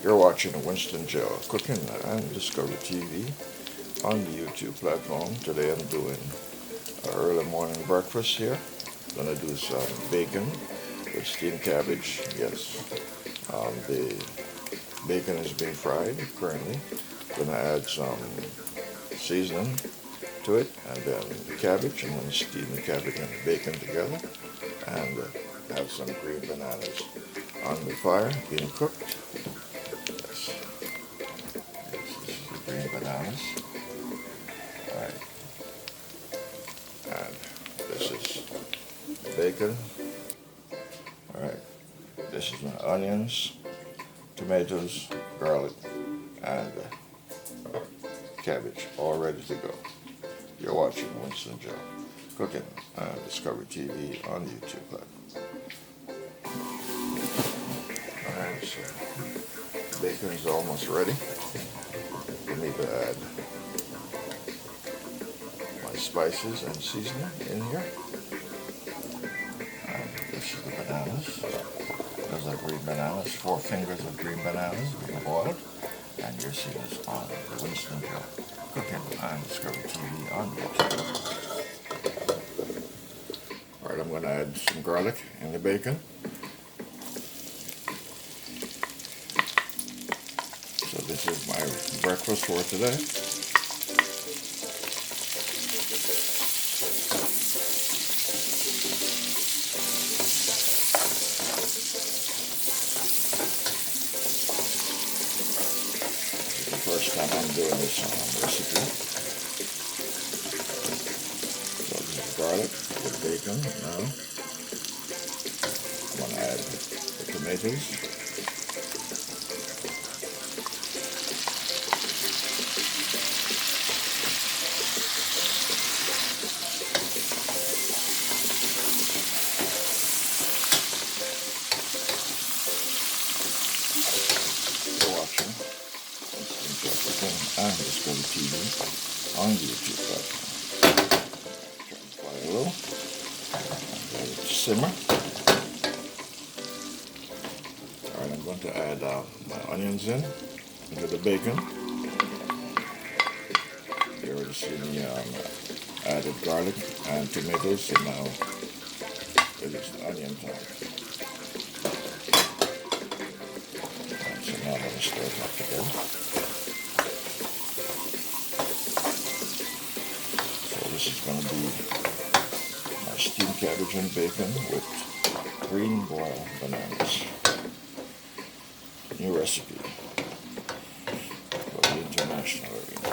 You're watching Winston GeL Cooking and Discovery TV on the YouTube platform. Today I'm doing an early morning breakfast here. I'm going to do some bacon with steamed cabbage. Yes, the bacon is being fried currently. I'm going to add some seasoning to it and then the cabbage, and then steam the cabbage and the bacon together and have some green bananas on the fire being cooked. Yes, this is the green bananas. Alright, and this is the bacon. Alright, this is my onions, tomatoes, garlic, and cabbage, all ready to go. You're watching Winston GeL Cooking and Discovery TV on the YouTube platform. Alright, so bacon is almost ready. I need to add my spices and seasoning in here. And this is the bananas. Those are green bananas, 4 fingers of green bananas being boiled. And you're seeing this on the Winston GeL Cooking and Discovery TV on YouTube. Alright, I'm going to add some garlic in the bacon. So this is my breakfast for today. First time I'm doing this recipe. So this is garlic with bacon now. I'm going to add the tomatoes. You're watching Winston GeL Cooking and Discovery TV on the YouTube platform. Turn the fire low and let it simmer. Alright, I'm going to add my onions into the bacon. You already see me added garlic and tomatoes, so now it is onion time. And so now I'm going to stir it up together. This is going to be my steamed cabbage and bacon with green boiled bananas. New recipe for the international arena.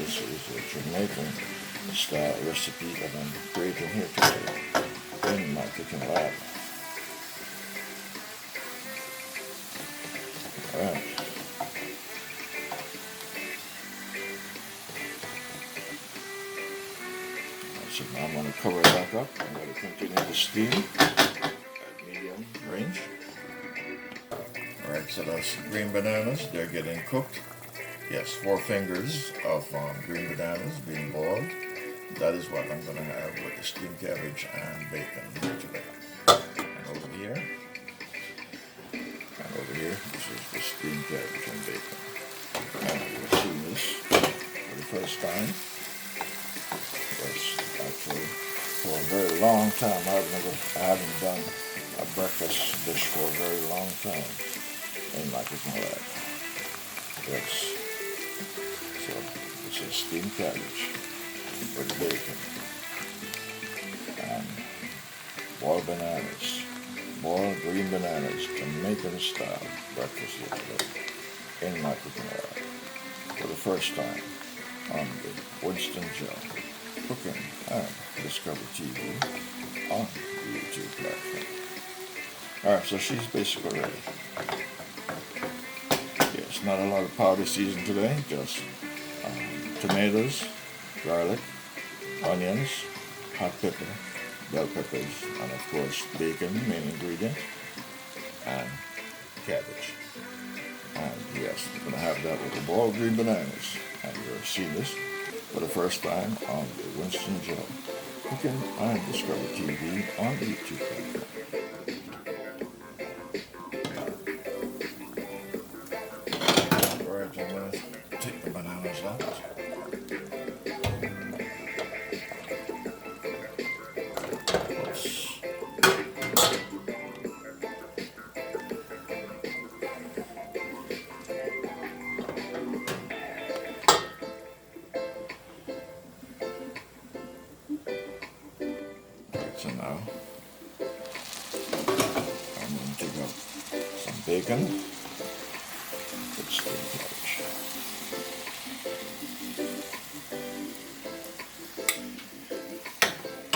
This is a Jamaican style recipe that I'm creating here today in my kitchen lab. Alright. So now I'm going to cover it back up. I'm going to continue to steam at medium range. Alright, so that's green bananas. They're getting cooked. Yes, 4 fingers of green bananas being boiled. That is what I'm going to have with the steamed cabbage and bacon here today. And over here, this is the steamed cabbage and bacon. And you'll see this for the first time. Yes, actually, for a very long time, I haven't done a breakfast dish for a very long time in my kitchen lab. Yes. So this is steamed cabbage with bacon and boiled bananas, boiled green bananas, Jamaican style breakfast here today in my kitchen lab for the first time on the Winston GeL Cooking and Discovery TV on the YouTube platform. Alright, so she's basically ready. Yes, not a lot of powder season today, just tomatoes, garlic, onions, hot pepper, bell peppers, and of course bacon, main ingredient, and cabbage. And yes, we're going to have that with the boiled green bananas. And you're seeing this for the first time on the Winston GeL Cooking and Discovery TV on the YouTube platform. Alright, I'm going to take the bananas out. So now I'm going to take out some bacon with steamed cabbage.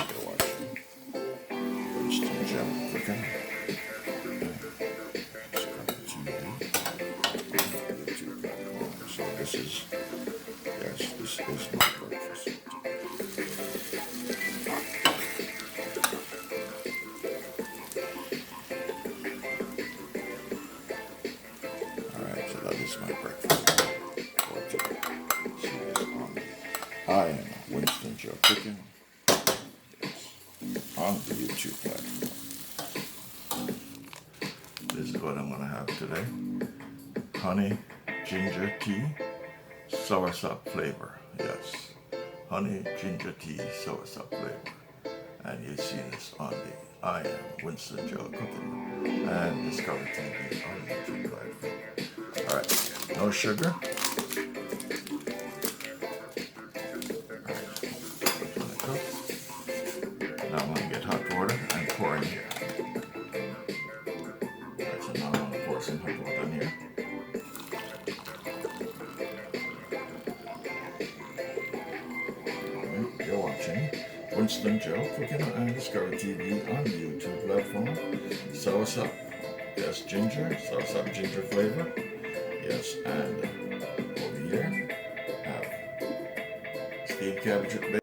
You're watching Winston GeL Cooking. So this is my breakfast. This is my breakfast for today. I am Winston GeL Cooking on the YouTube platform. This is what I'm going to have today. Honey ginger tea, soursop flavor. Yes, honey ginger tea, soursop flavor. And you see this on the I am Winston GeL Cooking and Discovery TV on the YouTube platform. Alright, no sugar. Now I'm going to get hot water and pour in here. Alright, so now I'm going to pour some hot water in here. Alright, you're watching Winston GeL Cooking and Discovery TV on the YouTube platform. Soursop, yes, ginger, soursop ginger flavor. Yes, and over here, have steamed cabbage with bacon.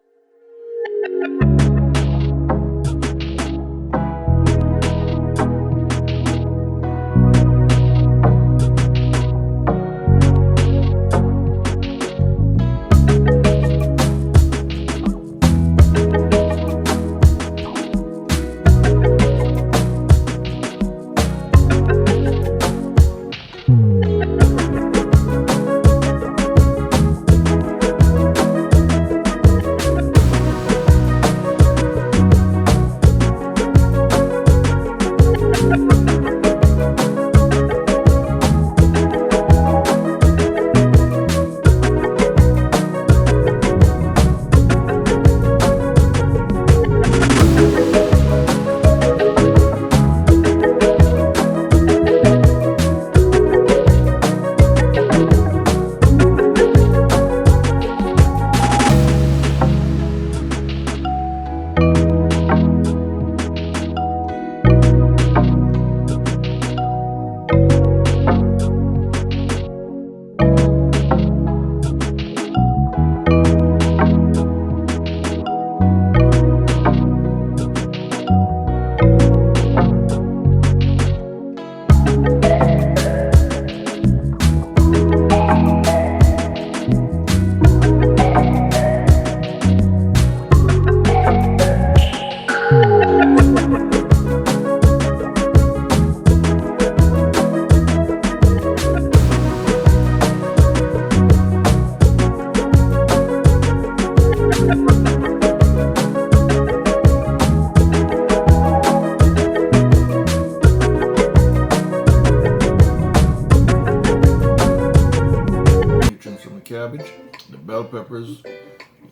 peppers,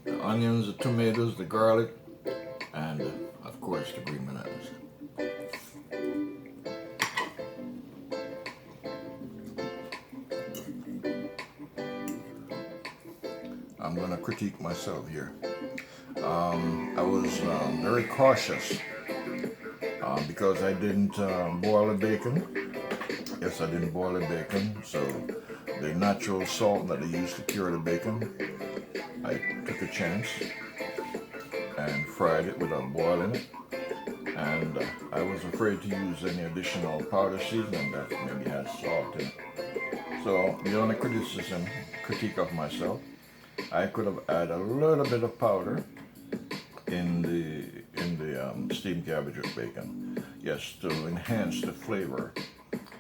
the onions, the tomatoes, the garlic, and of course the green bananas. I'm going to critique myself here. I was very cautious because I didn't boil the bacon. Yes, I didn't boil the bacon, so the natural salt that they use to cure the bacon, I took a chance and fried it without boiling it. And I was afraid to use any additional powder seasoning that maybe has salt in it. So the only critique of myself, I could have added a little bit of powder in the steamed cabbage with bacon. Yes, to enhance the flavor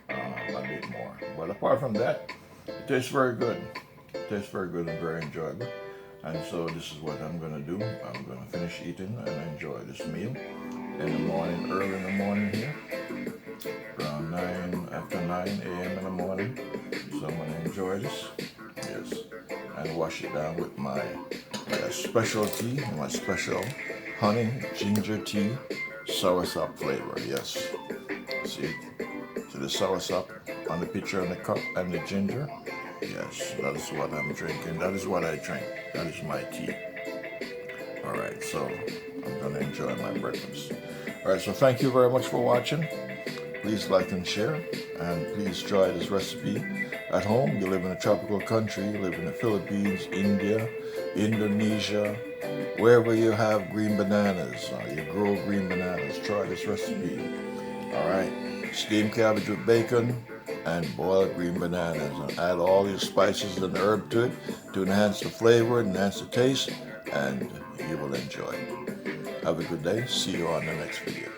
a bit more. But apart from that, it tastes very good. It tastes very good and very enjoyable. And so this is what I'm going to do. I'm going to finish eating and enjoy this meal in the morning, early in the morning here, around after 9 a.m. in the morning. So I'm going to enjoy this, yes, and wash it down with my specialty, my special honey ginger tea soursop flavor. Yes, see the soursop on the picture on the cup and the ginger. Yes, that is what I'm drinking. That is what I drink. That is my tea. All right, so I'm gonna enjoy my breakfast. All right, so thank you very much for watching. Please like and share, and please try this recipe at home. You live in a tropical country, you live in the Philippines, India, Indonesia, wherever you have green bananas, you grow green bananas, try this recipe. All right, steamed cabbage with bacon and boiled green bananas, and add all your spices and herb to it to enhance the flavor, enhance the taste, and you will enjoy it. Have a good day. See you on the next video.